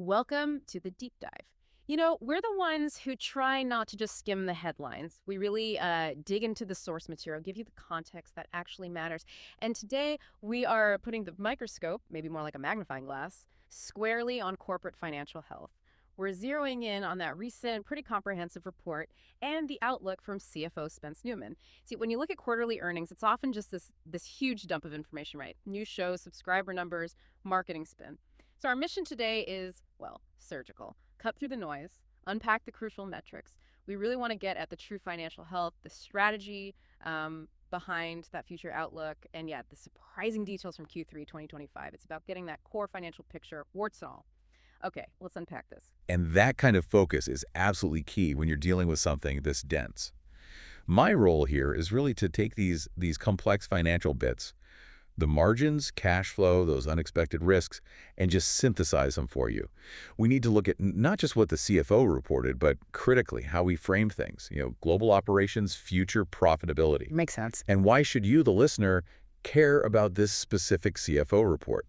Welcome to the deep dive. We're the ones who try not to just skim the headlines. We really dig into the source material, give you the context that actually matters. And today we are putting the microscope, maybe more like a magnifying glass, squarely on corporate financial health. We're zeroing in on that recent, pretty comprehensive report and the outlook from CFO Spence Newman. See, when you look at quarterly earnings, it's often just this huge dump of information, right? News shows, subscriber numbers, marketing spin. So our mission today is, well, surgical. Cut through the noise, unpack the crucial metrics. We really want to get at the true financial health, the strategy behind that future outlook, and yeah, the surprising details from Q3 2025. It's about getting that core financial picture, warts and all. Okay, let's unpack this. And that kind of focus is absolutely key when you're dealing with something this dense. My role here is really to take these complex financial bits, the margins, cash flow, those unexpected risks, and just synthesize them for you. We need to look at not just what the CFO reported, but critically how we frame things, global operations, future profitability. Makes sense. And why should you, the listener, care about this specific CFO report?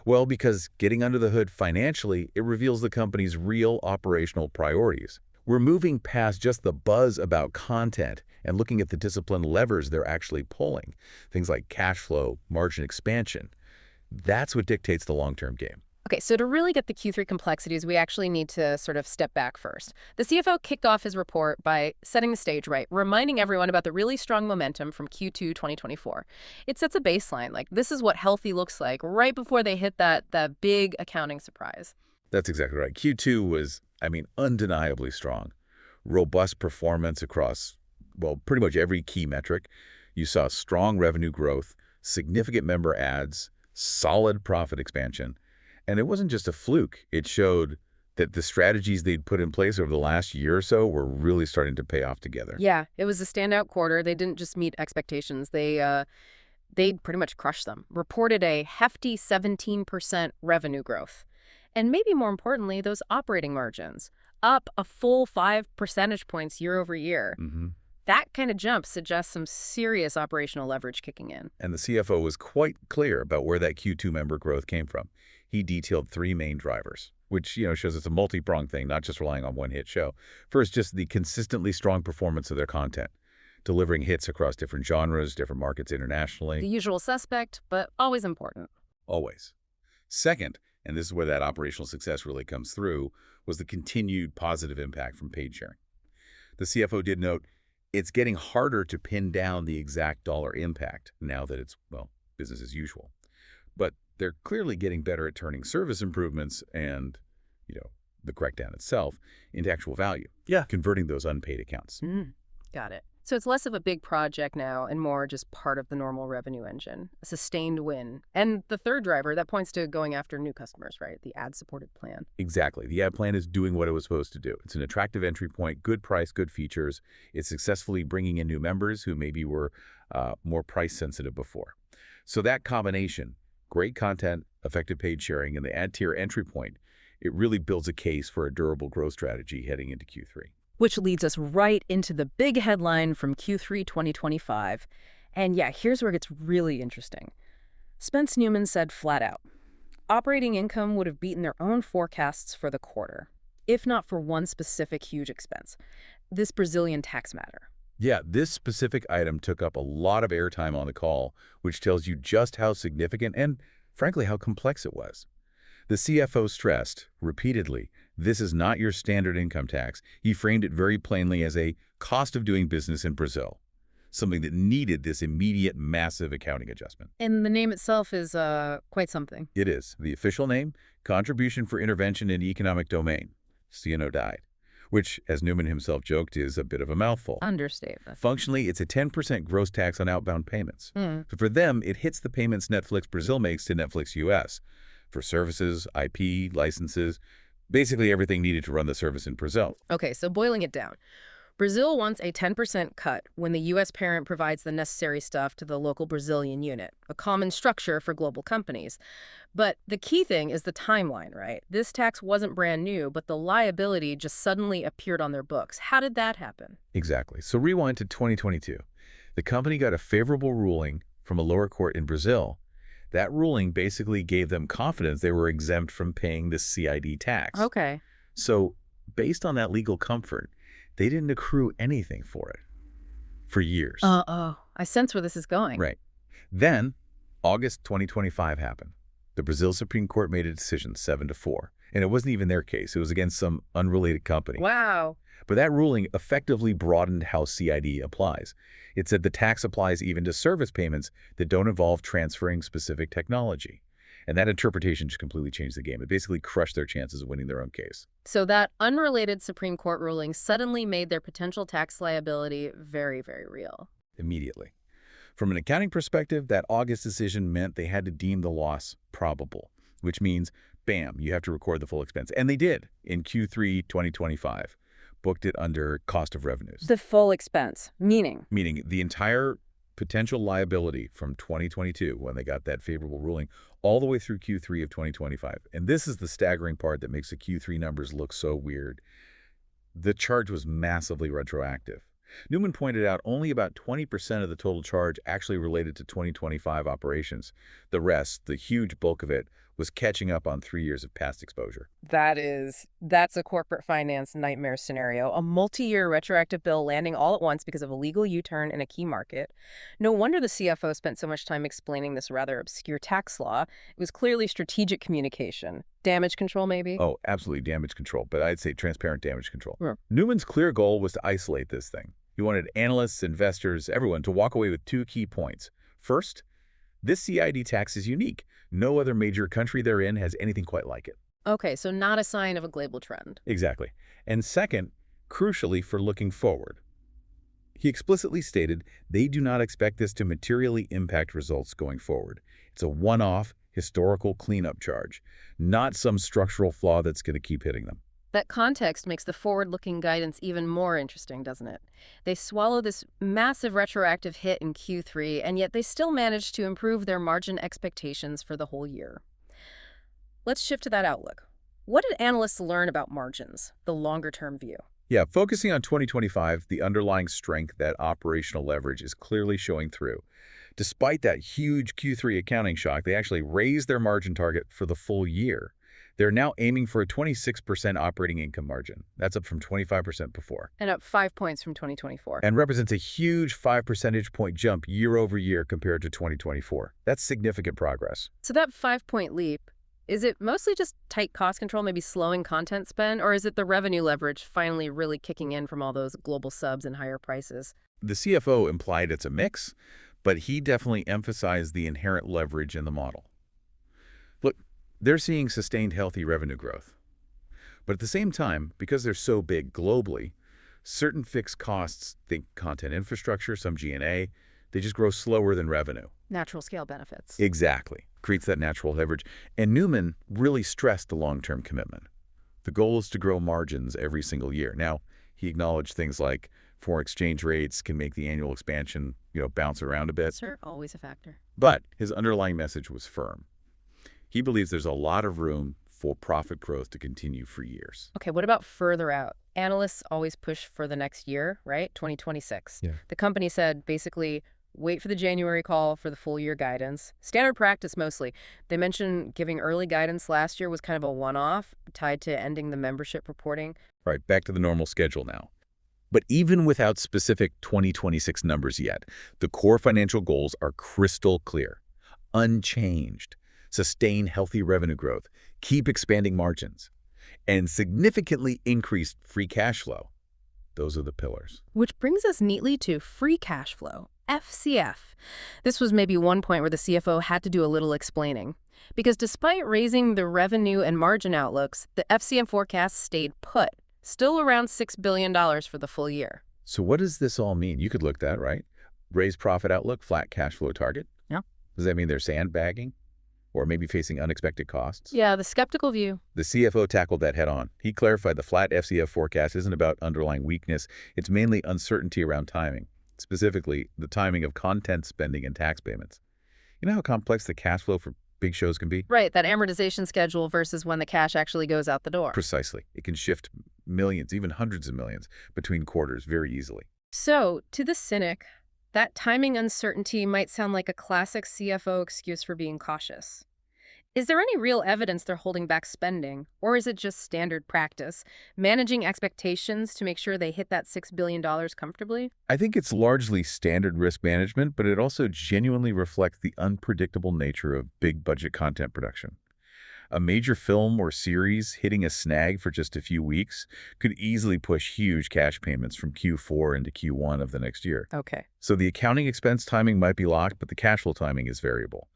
Well, because getting under the hood financially, it reveals the company's real operational priorities. We're moving past just the buzz about content and looking at the disciplined levers they're actually pulling. Things like cash flow, margin expansion. That's what dictates the long-term game. Okay, so to really get the Q3 complexities, we actually need to sort of step back first. The CFO kicked off his report by setting the stage right, reminding everyone about the really strong momentum from Q2 2024. It sets a baseline, like this is what healthy looks like right before they hit that big accounting surprise. That's exactly right. Q2 was, undeniably strong. Robust performance across, well, pretty much every key metric. You saw strong revenue growth, significant member adds, solid profit expansion. And it wasn't just a fluke. It showed that the strategies they'd put in place over the last year or so were really starting to pay off together. Yeah, it was a standout quarter. They didn't just meet expectations. They pretty much crushed them. Reported a hefty 17% revenue growth. And maybe more importantly, those operating margins, up a full 5 percentage points year over year. That kind of jump suggests some serious operational leverage kicking in. And the CFO was quite clear about where that Q2 member growth came from. He detailed three main drivers, which shows it's a multi-pronged thing, not just relying on one hit show. First, just the consistently strong performance of their content, delivering hits across different genres, different markets internationally. The usual suspect, but always important. Always. Second, and this is where that operational success really comes through, was the continued positive impact from paid sharing. The CFO did note, it's getting harder to pin down the exact dollar impact now that it's, well, business as usual. But they're clearly getting better at turning service improvements and, the crackdown itself into actual value. Yeah. Converting those unpaid accounts. Got it. So it's less of a big project now and more just part of the normal revenue engine, a sustained win. And the third driver, that points to going after new customers, right? The ad-supported plan. Exactly. The ad plan is doing what it was supposed to do. It's an attractive entry point, good price, good features. It's successfully bringing in new members who maybe were more price sensitive before. So that combination, great content, effective paid sharing, and the ad tier entry point, it really builds a case for a durable growth strategy heading into Q3. Which leads us right into the big headline from Q3 2025. And yeah, here's where it gets really interesting. Spence Newman said flat out, operating income would have beaten their own forecasts for the quarter, if not for one specific huge expense, this Brazilian tax matter. Yeah, this specific item took up a lot of airtime on the call, which tells you just how significant and, frankly, how complex it was. The CFO stressed, repeatedly, this is not your standard income tax. He framed it very plainly as a cost of doing business in Brazil, something that needed this immediate massive accounting adjustment. And the name itself is quite something. It is. The official name, Contribution for Intervention in Economic Domain, CNO-DIED, which, as Newman himself joked, is a bit of a mouthful. Understatement. Functionally, it's a 10% gross tax on outbound payments. So for them, it hits the payments Netflix Brazil makes to Netflix US for services, IP, licenses, basically everything needed to run the service in Brazil. Okay, so boiling it down. Brazil wants a 10% cut when the U.S. parent provides the necessary stuff to the local Brazilian unit, a common structure for global companies. But the key thing is the timeline, right? This tax wasn't brand new, but the liability just suddenly appeared on their books. How did that happen? Exactly. So rewind to 2022. The company got a favorable ruling from a lower court in Brazil That ruling basically gave them confidence they were exempt from paying the CID tax. Okay. So, based on that legal comfort, they didn't accrue anything for it for years. Uh-oh. I sense where this is going. Right. Then, August 2025 happened. The Brazil Supreme Court made a decision 7-4. And it wasn't even their case. It was against some unrelated company. Wow. But that ruling effectively broadened how CID applies. It said the tax applies even to service payments that don't involve transferring specific technology. And that interpretation just completely changed the game. It basically crushed their chances of winning their own case. So that unrelated Supreme Court ruling suddenly made their potential tax liability very, very real. Immediately. From an accounting perspective, that August decision meant they had to deem the loss probable, which means, bam, you have to record the full expense. And they did in Q3 2025. Booked it under cost of revenues. The full expense, meaning? Meaning the entire potential liability from 2022, when they got that favorable ruling, all the way through Q3 of 2025. And this is the staggering part that makes the Q3 numbers look so weird. The charge was massively retroactive. Newman pointed out only about 20% of the total charge actually related to 2025 operations. The rest, the huge bulk of it, was catching up on 3 years of past exposure. That's a corporate finance nightmare scenario. A multi-year retroactive bill landing all at once because of a legal U-turn in a key market. No wonder the CFO spent so much time explaining this rather obscure tax law. It was clearly strategic communication. Damage control, maybe? Oh, absolutely damage control, but I'd say transparent damage control. Yeah. Newman's clear goal was to isolate this thing. He wanted analysts, investors, everyone to walk away with 2 key points. First, this CID tax is unique. No other major country they're in has anything quite like it. Okay, so not a sign of a global trend. Exactly. And second, crucially for looking forward, he explicitly stated they do not expect this to materially impact results going forward. It's a one-off historical cleanup charge, not some structural flaw that's going to keep hitting them. That context makes the forward-looking guidance even more interesting, doesn't it? They swallow this massive retroactive hit in Q3, and yet they still manage to improve their margin expectations for the whole year. Let's shift to that outlook. What did analysts learn about margins, the longer-term view? Yeah, focusing on 2025, the underlying strength, that operational leverage, is clearly showing through. Despite that huge Q3 accounting shock, they actually raised their margin target for the full year. They're now aiming for a 26% operating income margin. That's up from 25% before. And up 5 points from 2024. And represents a huge 5 percentage point jump year over year compared to 2024. That's significant progress. So that 5-point leap, is it mostly just tight cost control, maybe slowing content spend, or is it the revenue leverage finally really kicking in from all those global subs and higher prices? The CFO implied it's a mix, but he definitely emphasized the inherent leverage in the model. Look, they're seeing sustained healthy revenue growth. But at the same time, because they're so big globally, certain fixed costs, think content infrastructure, some G&A, they just grow slower than revenue. Natural scale benefits. Exactly. Creates that natural leverage. And Newman really stressed the long-term commitment. The goal is to grow margins every single year. Now, he acknowledged things like foreign exchange rates can make the annual expansion, bounce around a bit. Sure, always a factor. But his underlying message was firm. He believes there's a lot of room for profit growth to continue for years. Okay, what about further out? Analysts always push for the next year, right? 2026. Yeah. The company said basically wait for the January call for the full year guidance. Standard practice mostly. They mentioned giving early guidance last year was kind of a one-off tied to ending the membership reporting. Right, back to the normal schedule now. But even without specific 2026 numbers yet, the core financial goals are crystal clear, unchanged. Sustain healthy revenue growth, keep expanding margins, and significantly increase free cash flow. Those are the pillars. Which brings us neatly to free cash flow, FCF. This was maybe one point where the CFO had to do a little explaining. Because despite raising the revenue and margin outlooks, the FCF forecast stayed put, still around $6 billion for the full year. So what does this all mean? You could look that, right? Raised profit outlook, flat cash flow target. Yeah. Does that mean they're sandbagging? Or maybe facing unexpected costs? Yeah, the skeptical view. The CFO tackled that head on. He clarified the flat FCF forecast isn't about underlying weakness. It's mainly uncertainty around timing, specifically the timing of content spending and tax payments. You know how complex the cash flow for big shows can be? Right, that amortization schedule versus when the cash actually goes out the door. Precisely. It can shift millions, even hundreds of millions, between quarters very easily. So, to the cynic, That timing uncertainty might sound like a classic CFO excuse for being cautious. Is there any real evidence they're holding back spending, or is it just standard practice, managing expectations to make sure they hit that $6 billion comfortably? I think it's largely standard risk management, but it also genuinely reflects the unpredictable nature of big budget content production. A major film or series hitting a snag for just a few weeks could easily push huge cash payments from Q4 into Q1 of the next year. Okay. So the accounting expense timing might be locked, but the cash flow timing is variable.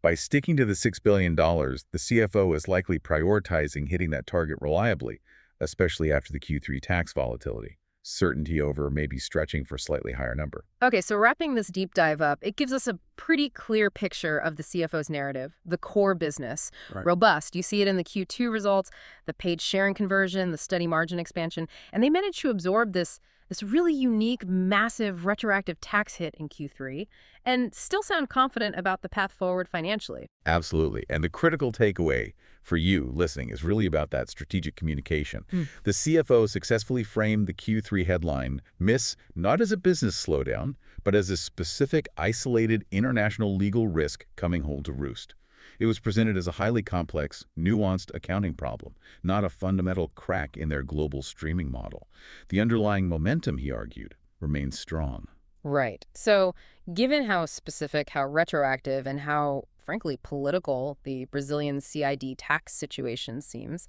By sticking to the $6 billion, the CFO is likely prioritizing hitting that target reliably, especially after the Q3 tax volatility. Certainty over maybe stretching for a slightly higher number. Okay, so wrapping this deep dive up, it gives us a pretty clear picture of the CFO's narrative, the core business. Right. Robust. You see it in the Q2 results, the paid sharing conversion, the steady margin expansion, and they managed to absorb this really unique, massive retroactive tax hit in Q3 and still sound confident about the path forward financially. Absolutely. And the critical takeaway for you listening is really about that strategic communication. The CFO successfully framed the Q3 headline miss not as a business slowdown, but as a specific, isolated international legal risk coming home to roost. It was presented as a highly complex, nuanced accounting problem, not a fundamental crack in their global streaming model. The underlying momentum, he argued, remains strong. Right. So, given how specific, how retroactive, and how, frankly, political the Brazilian CID tax situation seems,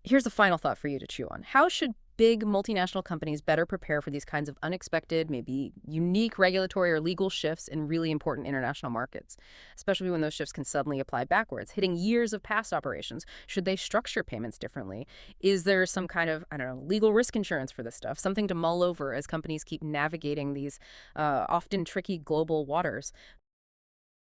here's a final thought for you to chew on. How should big multinational companies better prepare for these kinds of unexpected, maybe unique regulatory or legal shifts in really important international markets, especially when those shifts can suddenly apply backwards, hitting years of past operations? Should they structure payments differently? Is there some kind of, I don't know, legal risk insurance for this stuff? Something to mull over as companies keep navigating these often tricky global waters.